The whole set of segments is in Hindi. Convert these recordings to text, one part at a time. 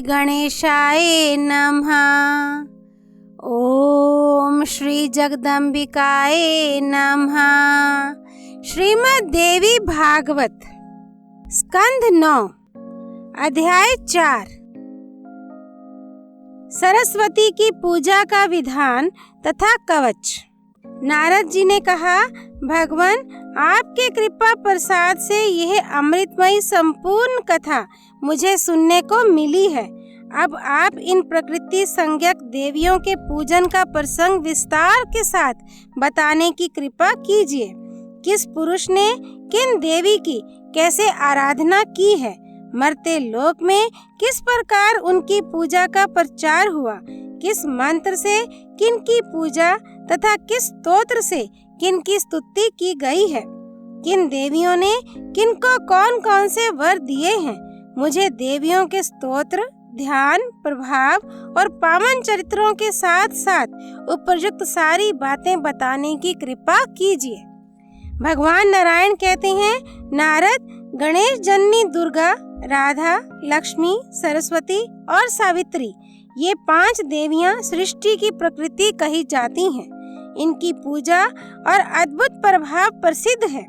गणेशाय नमः। ओम श्री जगदम्बिकाय नमः। श्रीमद् देवी भागवत स्कंध 9 अध्याय 4। सरस्वती की पूजा का विधान तथा कवच। नारद जी ने कहा, भगवान, आपके कृपा प्रसाद से यह अमृतमयी संपूर्ण कथा मुझे सुनने को मिली है। अब आप इन प्रकृति संज्ञक देवियों के पूजन का प्रसंग विस्तार के साथ बताने की कृपा कीजिए। किस पुरुष ने किन देवी की कैसे आराधना की है, मरते लोक में किस प्रकार उनकी पूजा का प्रचार हुआ, किस मंत्र से किन की पूजा तथा किस स्तोत्र से किन की स्तुति की गई है, किन देवियों ने किनको कौन कौन से वर दिए हैं। मुझे देवियों के स्तोत्र, ध्यान, प्रभाव और पावन चरित्रों के साथ साथ उपयुक्त सारी बातें बताने की कृपा कीजिए। भगवान नारायण कहते हैं, नारद, गणेश जननी दुर्गा, राधा, लक्ष्मी, सरस्वती और सावित्री, ये 5 देवियां सृष्टि की प्रकृति कही जाती हैं। इनकी पूजा और अद्भुत प्रभाव प्रसिद्ध है।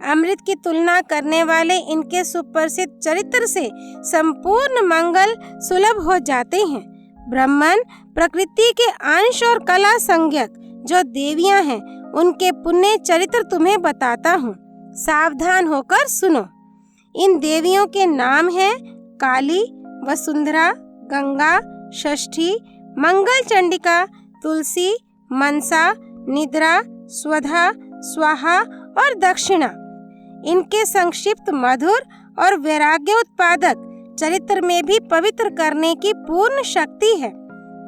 अमृत की तुलना करने वाले इनके सुप्रसिद्ध चरित्र से संपूर्ण मंगल सुलभ हो जाते हैं। ब्राह्मण प्रकृति के अंश और कला संज्ञक जो देवियां हैं, उनके पुण्य चरित्र तुम्हें बताता हूँ। सावधान होकर सुनो। इन देवियों के नाम हैं काली, वसुंधरा, गंगा, षष्ठी, मंगल चंडिका, तुलसी, मनसा, निद्रा, स्वधा, स्वाहा और दक्षिणा। इनके संक्षिप्त, मधुर और वैराग्य उत्पादक चरित्र में भी पवित्र करने की पूर्ण शक्ति है।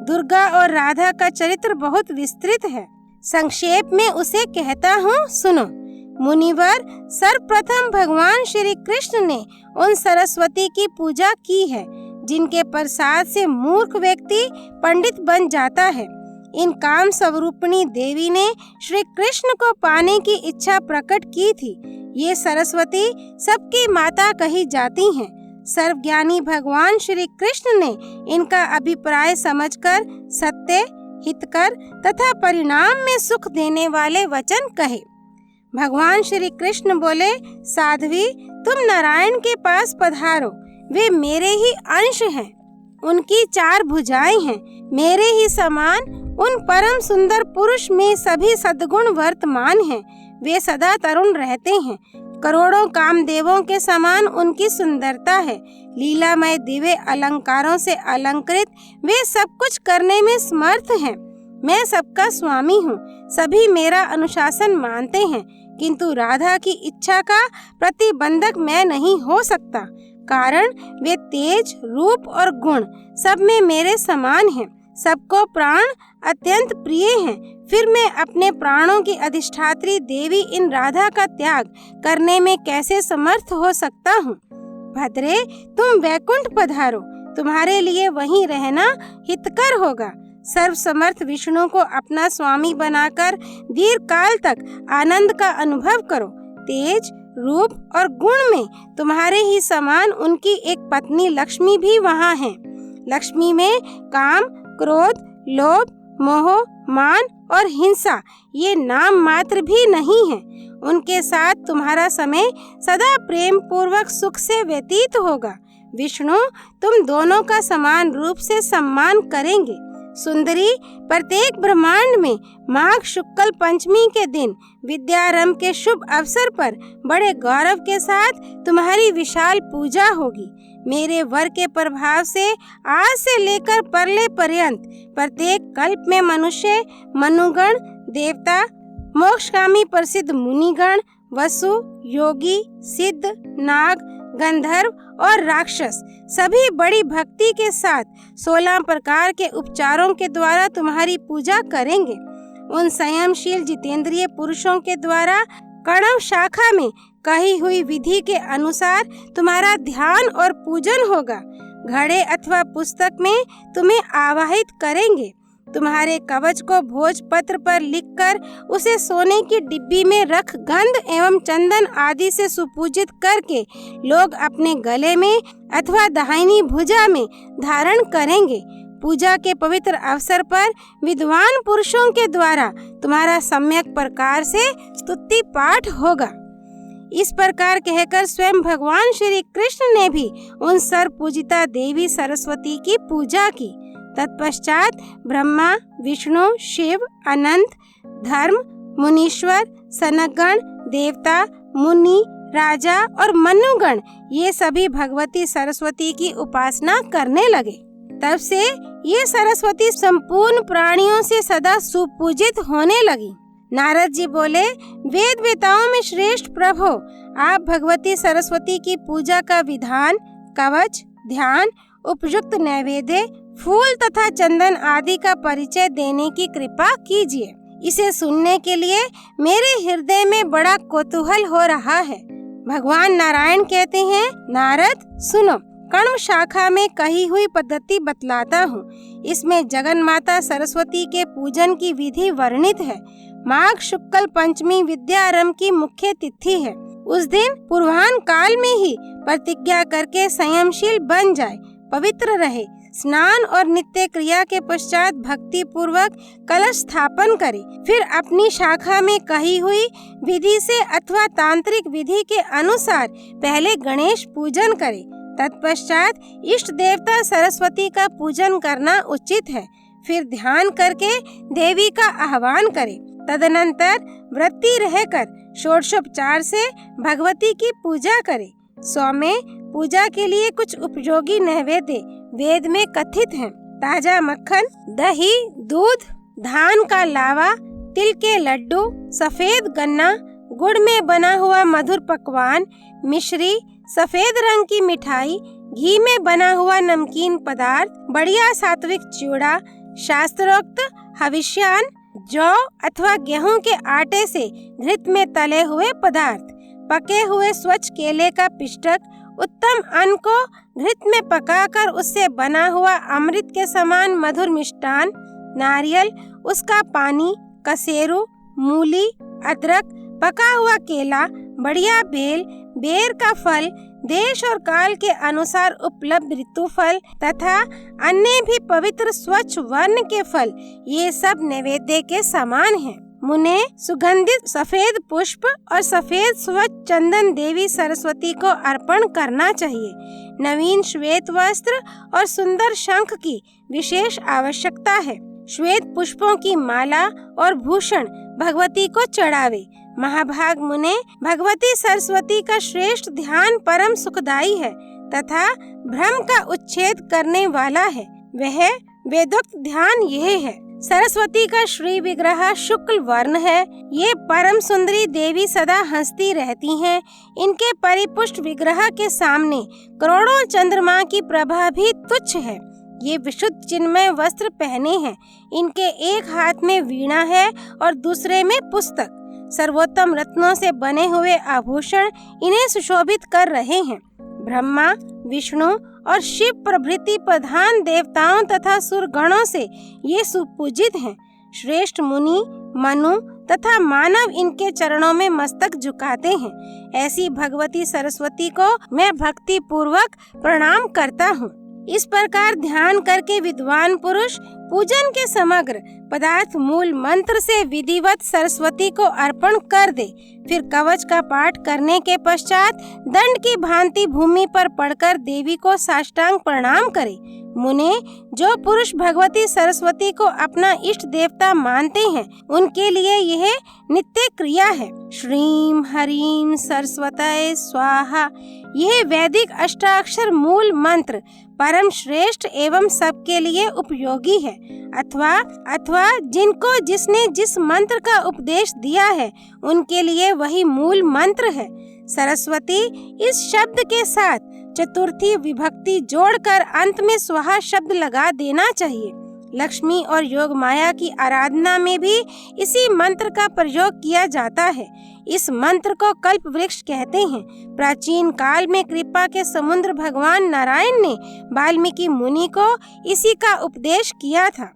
दुर्गा और राधा का चरित्र बहुत विस्तृत है। संक्षेप में उसे कहता हूँ, सुनो। मुनिवर, सर्वप्रथम भगवान श्री कृष्ण ने उन सरस्वती की पूजा की है जिनके प्रसाद से मूर्ख व्यक्ति पंडित बन जाता है। इन काम स्वरूपिणी देवी ने श्री कृष्ण को पाने की इच्छा प्रकट की थी। ये सरस्वती सबकी माता कही जाती हैं। सर्वज्ञानी भगवान श्री कृष्ण ने इनका अभिप्राय समझकर सत्य, हितकर तथा परिणाम में सुख देने वाले वचन कहे। भगवान श्री कृष्ण बोले, साध्वी, तुम नारायण के पास पधारो। वे मेरे ही अंश हैं। उनकी 4 भुजाएं हैं। मेरे ही समान उन परम सुंदर पुरुष में सभी सद्गुण वर्तमान हैं। वे सदा तरुण रहते हैं। करोड़ों कामदेवों के समान उनकी सुंदरता है। लीलामय दिव्य अलंकारों से अलंकृत वे सब कुछ करने में समर्थ हैं। मैं सबका स्वामी हूँ। सभी मेरा अनुशासन मानते हैं, किंतु राधा की इच्छा का प्रतिबंधक मैं नहीं हो सकता। कारण वे तेज, रूप और गुण सब में मेरे समान हैं। सबको प्राण अत्यंत प्रिय हैं। फिर मैं अपने प्राणों की अधिष्ठात्री देवी इन राधा का त्याग करने में कैसे समर्थ हो सकता हूँ। भद्रे, तुम वैकुंठ पधारो। तुम्हारे लिए वहीं रहना हितकर होगा। सर्व समर्थ विष्णु को अपना स्वामी बनाकर दीर्घ काल तक आनंद का अनुभव करो। तेज, रूप और गुण में तुम्हारे ही समान उनकी एक पत्नी लक्ष्मी भी वहाँ है। लक्ष्मी में काम, क्रोध, लोभ, मोह, मान और हिंसा ये नाम मात्र भी नहीं है। उनके साथ तुम्हारा समय सदा प्रेम पूर्वक सुख से व्यतीत होगा। विष्णु तुम दोनों का समान रूप से सम्मान करेंगे। सुंदरी, प्रत्येक ब्रह्मांड में माघ शुक्ल पंचमी के दिन विद्यारंभ के शुभ अवसर पर बड़े गौरव के साथ तुम्हारी विशाल पूजा होगी। मेरे वर के प्रभाव से आज से लेकर परले पर्यंत प्रत्येक कल्प में मनुष्य, मनुगण, देवता, मोक्षकामी प्रसिद्ध मुनिगण, वसु, योगी, सिद्ध, नाग, गंधर्व और राक्षस सभी बड़ी भक्ति के साथ 16 प्रकार के उपचारों के द्वारा तुम्हारी पूजा करेंगे। उन संयमशील जितेंद्रिय पुरुषों के द्वारा कणव शाखा में कही हुई विधि के अनुसार तुम्हारा ध्यान और पूजन होगा। घड़े अथवा पुस्तक में तुम्हें आवाहित करेंगे। तुम्हारे कवच को भोजपत्र पर लिखकर उसे सोने की डिब्बी में रख गंध एवं चंदन आदि से सुपूजित करके लोग अपने गले में अथवा दाहिनी भुजा में धारण करेंगे। पूजा के पवित्र अवसर पर विद्वान पुरुषों के द्वारा तुम्हारा सम्यक प्रकार से स्तुति पाठ होगा। इस प्रकार कहकर स्वयं भगवान श्री कृष्ण ने भी उन सर्व पूजिता देवी सरस्वती की पूजा की। तत्पश्चात ब्रह्मा, विष्णु, शिव, अनंत, धर्म, मुनीश्वर, सनकगण, देवता, मुनि, राजा और मनुगण ये सभी भगवती सरस्वती की उपासना करने लगे। तब से ये सरस्वती संपूर्ण प्राणियों से सदा सुपूजित होने लगी। नारद जी बोले, वेद वेताओं में श्रेष्ठ प्रभु, आप भगवती सरस्वती की पूजा का विधान, कवच, ध्यान, उपयुक्त नैवेद्य, फूल तथा चंदन आदि का परिचय देने की कृपा कीजिए। इसे सुनने के लिए मेरे हृदय में बड़ा कौतूहल हो रहा है। भगवान नारायण कहते हैं, नारद सुनो, कर्म शाखा में कही हुई पद्धति बतलाता हूँ। इसमें जगन माता सरस्वती के पूजन की विधि वर्णित है। माघ शुक्ल पंचमी विद्यारंभ की मुख्य तिथि है। उस दिन पूर्वाह्न काल में ही प्रतिज्ञा करके संयमशील बन जाए, पवित्र रहे, स्नान और नित्य क्रिया के पश्चात भक्ति पूर्वक कलश स्थापन करे। फिर अपनी शाखा में कही हुई विधि से अथवा तांत्रिक विधि के अनुसार पहले गणेश पूजन करे। तत्पश्चात इष्ट देवता सरस्वती का पूजन करना उचित है। फिर ध्यान करके देवी का आह्वान करे। तदनंतर व्रती रहकर षोडशोपचार से भगवती की पूजा करे। सौम्य पूजा के लिए कुछ उपयोगी नैवेद्य वेद में कथित हैं। ताजा मक्खन, दही, दूध, धान का लावा, तिल के लड्डू, सफेद गन्ना, गुड़ में बना हुआ मधुर पकवान, मिश्री, सफेद रंग की मिठाई, घी में बना हुआ नमकीन पदार्थ, बढ़िया सात्विक चिवड़ा, शास्त्रोक्त हविष्यान, जौ अथवा गेहूं के आटे से घृत में तले हुए पदार्थ, पके हुए स्वच्छ केले का पिष्टक, उत्तम अन्न को घृत में पकाकर उससे बना हुआ अमृत के समान मधुर मिष्टान, नारियल, उसका पानी, कसेरू, मूली, अदरक, पका हुआ केला, बढ़िया बेल, बेर का फल, देश और काल के अनुसार उपलब्ध ऋतु फल तथा अन्य भी पवित्र स्वच्छ वर्ण के फल, ये सब नैवेद्य के समान हैं। मुने सुगंधित सफेद पुष्प और सफेद स्वच्छ चंदन देवी सरस्वती को अर्पण करना चाहिए। नवीन श्वेत वस्त्र और सुंदर शंख की विशेष आवश्यकता है। श्वेत पुष्पों की माला और भूषण भगवती को चढ़ावे। महाभाग मुने, भगवती सरस्वती का श्रेष्ठ ध्यान परम सुखदायी है तथा भ्रम का उच्छेद करने वाला है। वह वेदोक्त ध्यान यह है। सरस्वती का श्री विग्रह शुक्ल वर्ण है। ये परम सुंदरी देवी सदा हंसती रहती हैं। इनके परिपुष्ट विग्रह के सामने करोड़ों चंद्रमा की प्रभा भी तुच्छ है। ये विशुद्ध चिन्मय वस्त्र पहने हैं। इनके एक हाथ में वीणा है और दूसरे में पुस्तक। सर्वोत्तम रत्नों से बने हुए आभूषण इन्हें सुशोभित कर रहे हैं। ब्रह्मा, विष्णु और शिव प्रभृति प्रधान देवताओं तथा सुरगणों से ये सुपूजित हैं। श्रेष्ठ मुनि, मनु तथा मानव इनके चरणों में मस्तक झुकाते हैं। ऐसी भगवती सरस्वती को मैं भक्ति पूर्वक प्रणाम करता हूँ। इस प्रकार ध्यान करके विद्वान पुरुष पूजन के समग्र पदार्थ मूल मंत्र से विधिवत सरस्वती को अर्पण कर दे। फिर कवच का पाठ करने के पश्चात दंड की भांति भूमि पर पड़कर देवी को साष्टांग प्रणाम करे। मुने, जो पुरुष भगवती सरस्वती को अपना इष्ट देवता मानते हैं, उनके लिए यह नित्य क्रिया है। श्रीम हरीम सरस्वतये स्वाहा, यह वैदिक अष्टाक्षर मूल मंत्र परम श्रेष्ठ एवं सबके लिए उपयोगी है। अथवा जिनको जिसने जिस मंत्र का उपदेश दिया है, उनके लिए वही मूल मंत्र है। सरस्वती इस शब्द के साथ चतुर्थी विभक्ति जोड़कर अंत में स्वाहा शब्द लगा देना चाहिए। लक्ष्मी और योग माया की आराधना में भी इसी मंत्र का प्रयोग किया जाता है। इस मंत्र को कल्प वृक्ष कहते हैं। प्राचीन काल में कृपा के समुद्र भगवान नारायण ने वाल्मीकि मुनि को इसी का उपदेश किया था।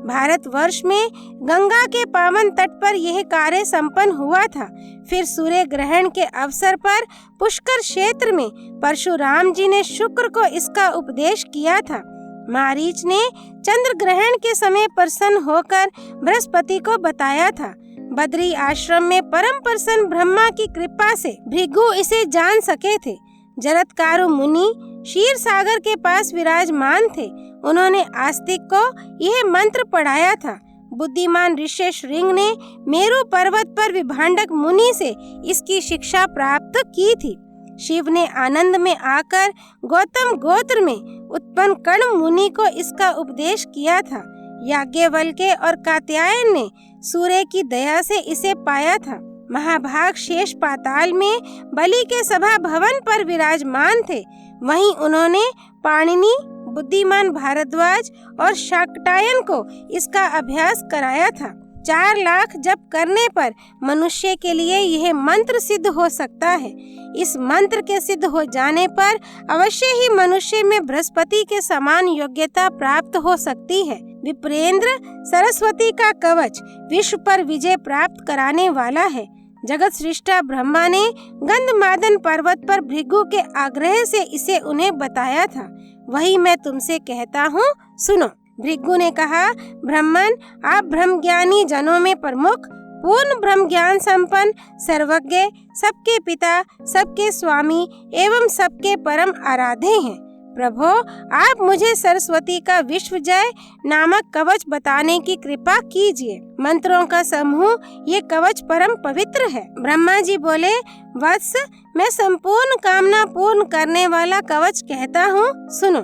भारतवर्ष में गंगा के पावन तट पर यह कार्य संपन्न हुआ था। फिर सूर्य ग्रहण के अवसर पर पुष्कर क्षेत्र में परशुराम जी ने शुक्र को इसका उपदेश किया था। मारीच ने चंद्र ग्रहण के समय प्रसन्न होकर बृहस्पति को बताया था। बद्री आश्रम में परम प्रसन्न ब्रह्मा की कृपा से भृगु इसे जान सके थे। जरत्कारु मुनि क्षीर सागर के पास विराजमान थे। उन्होंने आस्तिक को यह मंत्र पढ़ाया था। बुद्धिमान ऋषि श्रृंग ने मेरु पर्वत पर विभांडक मुनि से इसकी शिक्षा प्राप्त की थी। शिव ने आनंद में आकर गौतम गोत्र में उत्पन्न कर्ण मुनि को इसका उपदेश किया था। याज्ञवल्क्य और कात्यायन ने सूर्य की दया से इसे पाया था। महाभाग शेष पाताल में बलि के सभा भवन पर विराजमान थे। वहीं उन्होंने पाणिनि, बुद्धिमान भारद्वाज और शाक्टायन को इसका अभ्यास कराया था। 4 लाख जप करने पर मनुष्य के लिए यह मंत्र सिद्ध हो सकता है। इस मंत्र के सिद्ध हो जाने पर अवश्य ही मनुष्य में बृहस्पति के समान योग्यता प्राप्त हो सकती है। विप्रेंद्र, सरस्वती का कवच विश्व पर विजय प्राप्त कराने वाला है। जगत सृष्टा ब्रह्मा ने गंधमादन पर्वत पर भृगु के आग्रह से इसे उन्हें बताया था। वही मैं तुमसे कहता हूँ, सुनो। भृगु ने कहा, ब्राह्मण, आप ब्रह्मज्ञानी जनों में प्रमुख, पूर्ण ब्रह्म ज्ञान संपन्न, सर्वज्ञ, सबके पिता, सबके स्वामी एवं सबके परम आराध्य हैं। प्रभो, आप मुझे सरस्वती का विश्व जय नामक कवच बताने की कृपा कीजिए। मंत्रों का समूह ये कवच परम पवित्र है। ब्रह्मा जी बोले, वत्स, मैं संपूर्ण कामना पूर्ण करने वाला कवच कहता हूँ, सुनो।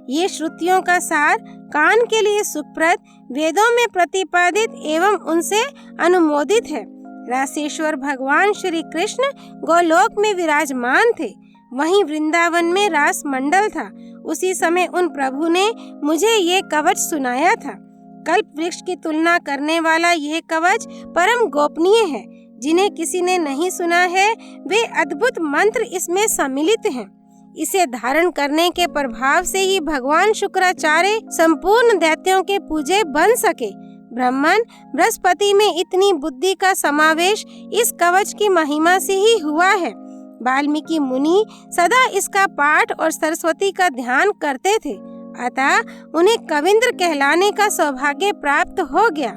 ये श्रुतियों का सार, कान के लिए सुखप्रद, वेदों में प्रतिपादित एवं उनसे अनुमोदित है। रासेश्वर भगवान श्री कृष्ण गोलोक में विराजमान थे। वहीं वृंदावन में रास मंडल था। उसी समय उन प्रभु ने मुझे ये कवच सुनाया था। कल्प वृक्ष की तुलना करने वाला यह कवच परम गोपनीय है। जिन्हें किसी ने नहीं सुना है, वे अद्भुत मंत्र इसमें सम्मिलित हैं। इसे धारण करने के प्रभाव से ही भगवान शुक्राचार्य संपूर्ण दैत्यों के पूजे बन सके। ब्राह्मण, बृहस्पति में इतनी बुद्धि का समावेश इस कवच की महिमा से ही हुआ है। वाल्मीकि मुनि सदा इसका पाठ और सरस्वती का ध्यान करते थे, अतः उन्हें कविंद्र कहलाने का सौभाग्य प्राप्त हो गया।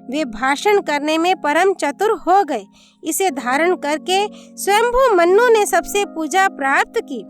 वे भाषण करने में परम चतुर हो गए। इसे धारण करके स्वयंभू मन्नु ने सबसे पूजा प्राप्त की।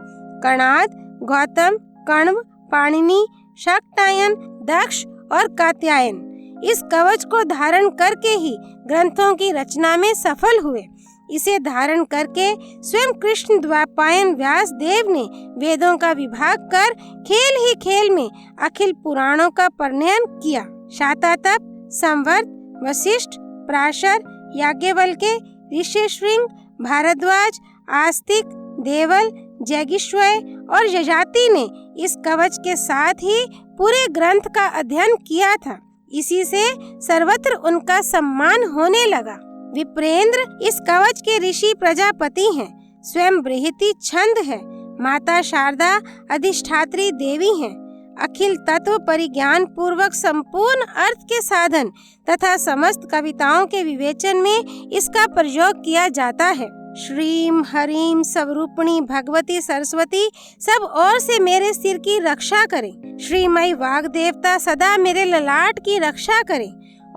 कणाद, गौतम, कण्व, पाणिनि, शाक्टायन, दक्ष और कात्यायन इस कवच को धारण करके ही ग्रंथों की रचना में सफल हुए। इसे धारण करके स्वयं कृष्ण द्वापायन व्यास देव ने वेदों का विभाग कर खेल ही खेल में अखिल पुराणों का परिणयन किया। शातातप, संवर्त, वशिष्ठ, प्राशर, याज्ञवल्क्य, ऋषिशृंग, भारद्वाज, आस्तिक, देवल, जैगिष्वय और यजाति ने इस कवच के साथ ही पूरे ग्रंथ का अध्ययन किया था। इसी से सर्वत्र उनका सम्मान होने लगा। विप्रेंद्र इस कवच के ऋषि प्रजापति हैं। स्वयं बृहति छंद है। माता शारदा अधिष्ठात्री देवी हैं। अखिल तत्व परिज्ञान पूर्वक संपूर्ण अर्थ के साधन तथा समस्त कविताओं के विवेचन में इसका प्रयोग किया जाता है। श्रीम हरीम स्वरूपिणी भगवती सरस्वती सब ओर से मेरे सिर की रक्षा करें। श्रीमयी वाग देवता सदा मेरे ललाट की रक्षा करें।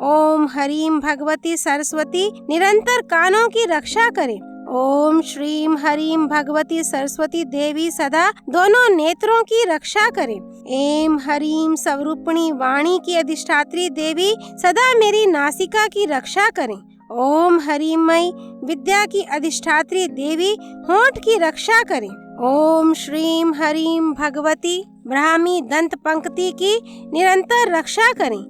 ओम हरीम भगवती सरस्वती निरंतर कानों की रक्षा करें। ओम श्रीम हरीम भगवती सरस्वती देवी सदा दोनों नेत्रों की रक्षा करें। एम हरीम स्वरूपिणी वाणी की अधिष्ठात्री देवी सदा मेरी नासिका की रक्षा करें। ओम हरिमयी विद्या की अधिष्ठात्री देवी होंठ की रक्षा करें। ओम श्रीम हरीम भगवती ब्राह्मी दंत पंक्ति की निरंतर रक्षा करें।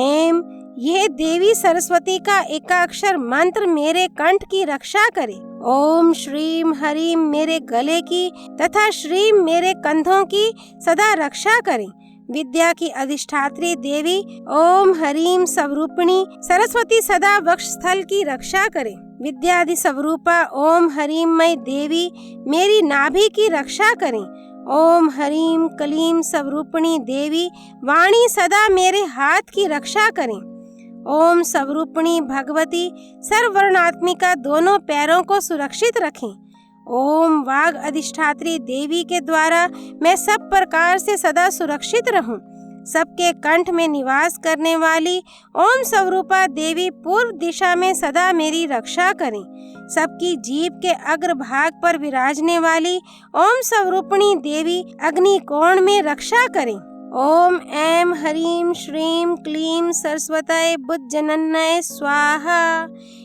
एम यह देवी सरस्वती का एकाक्षर मंत्र मेरे कंठ की रक्षा करे। ओम श्रीम हरीम मेरे गले की तथा श्रीम मेरे कंधों की सदा रक्षा करें। विद्या की अधिष्ठात्री देवी ओम हरीम स्वरूपिणी सरस्वती सदा वक्षस्थल की रक्षा करें। विद्यादि स्वरूपा ओम हरीममय देवी मेरी नाभि की रक्षा करें। ओम ह्रीं क्लीं स्वरूपिणी देवी वाणी सदा मेरे हाथ की रक्षा करें। ओम स्वरूपिणी भगवती सर्ववर्णात्मिका दोनों पैरों को सुरक्षित रखें। ओम वाग अधिष्ठात्री देवी के द्वारा मैं सब प्रकार से सदा सुरक्षित रहूं। सबके कंठ में निवास करने वाली ओम स्वरूपा देवी पूर्व दिशा में सदा मेरी रक्षा करें। सबकी जीभ के अग्रभाग पर विराजने वाली ओम स्वरूपिणी देवी अग्नि कोण में रक्षा करें। ओम ऐं ह्रीं श्रीं क्लीं सरस्वतये बुद्धजनन्यै स्वाहा।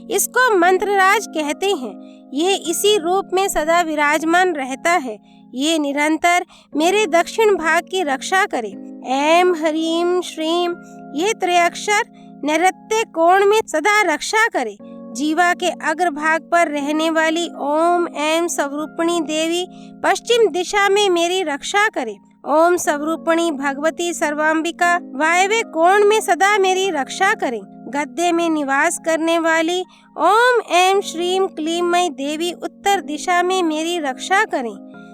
इसको मंत्रराज कहते हैं। यह इसी रूप में सदा विराजमान रहता है। ये निरंतर मेरे दक्षिण भाग की रक्षा करे। ऐं ह्रीं श्रीं ये त्रयाक्षर नैऋत्य कोण में सदा रक्षा करे। जीवा के अग्रभाग पर रहने वाली ओम ऐं स्वरूपिणी देवी पश्चिम दिशा में मेरी रक्षा करे। ओम स्वरूपिणी भगवती सर्वांबिका वायव्य कोण में सदा मेरी रक्षा करें। गद्दे में निवास करने वाली ओम ऐं श्रीं क्लींमयी देवी उत्तर दिशा में मेरी रक्षा करें।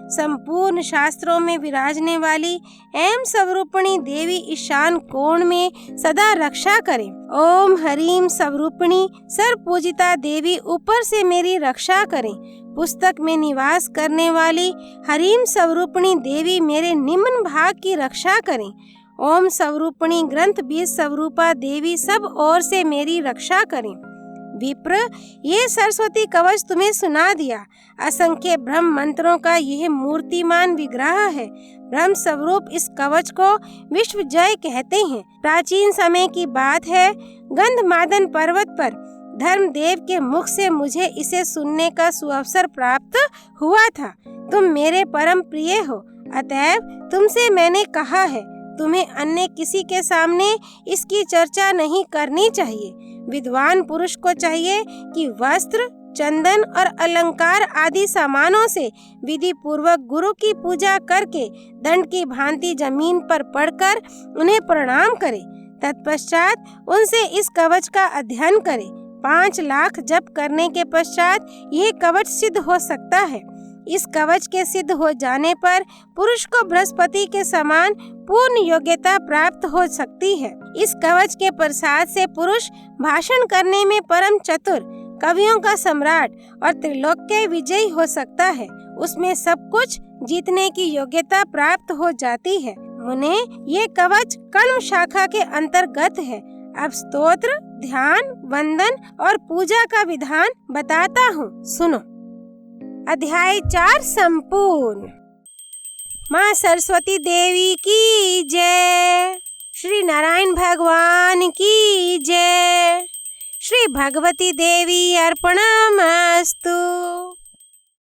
संपूर्ण शास्त्रों में विराजने वाली ऐं स्वरूपिणी देवी ईशान कोण में सदा रक्षा करें। ओम ह्रीं स्वरूपिणी सर्वपूजिता देवी ऊपर से मेरी रक्षा करें। पुस्तक में निवास करने वाली ह्रीं स्वरूपिणी देवी मेरे निम्न भाग की रक्षा करें। ओम स्वरूपिणी ग्रंथ बीज स्वरूपा देवी सब ओर से मेरी रक्षा करें। विप्र, ये सरस्वती कवच तुम्हें सुना दिया। असंख्य ब्रह्म मंत्रों का यह मूर्तिमान विग्रह है। ब्रह्म स्वरूप इस कवच को विश्व जय कहते हैं। प्राचीन समय की बात है, गंधमादन पर्वत पर धर्मदेव के मुख से मुझे इसे सुनने का सुअवसर प्राप्त हुआ था। तुम मेरे परम प्रिय हो, अतएव तुमसे मैंने कहा है, तुम्हें अन्य किसी के सामने इसकी चर्चा नहीं करनी चाहिए। विद्वान पुरुष को चाहिए कि वस्त्र, चंदन और अलंकार आदि सामानों से विधि पूर्वक गुरु की पूजा करके दंड की भांति जमीन पर पड़कर उन्हें प्रणाम करे। तत्पश्चात उनसे इस कवच का अध्ययन करे। 5 लाख जप करने के पश्चात यह कवच सिद्ध हो सकता है। इस कवच के सिद्ध हो जाने पर पुरुष को बृहस्पति के समान पूर्ण योग्यता प्राप्त हो सकती है। इस कवच के प्रसाद से पुरुष भाषण करने में परम चतुर, कवियों का सम्राट और त्रिलोक्य विजयी हो सकता है। उसमें सब कुछ जीतने की योग्यता प्राप्त हो जाती है। मुने, ये कवच कर्म शाखा के अंतर्गत है। अब स्तोत्र, ध्यान, वंदन और पूजा का विधान बताता हूँ, सुनो। अध्याय 4 संपूर्ण। माँ सरस्वती देवी की जय। श्री नारायण भगवान की जय। श्री भगवती देवी अर्पणमस्तु।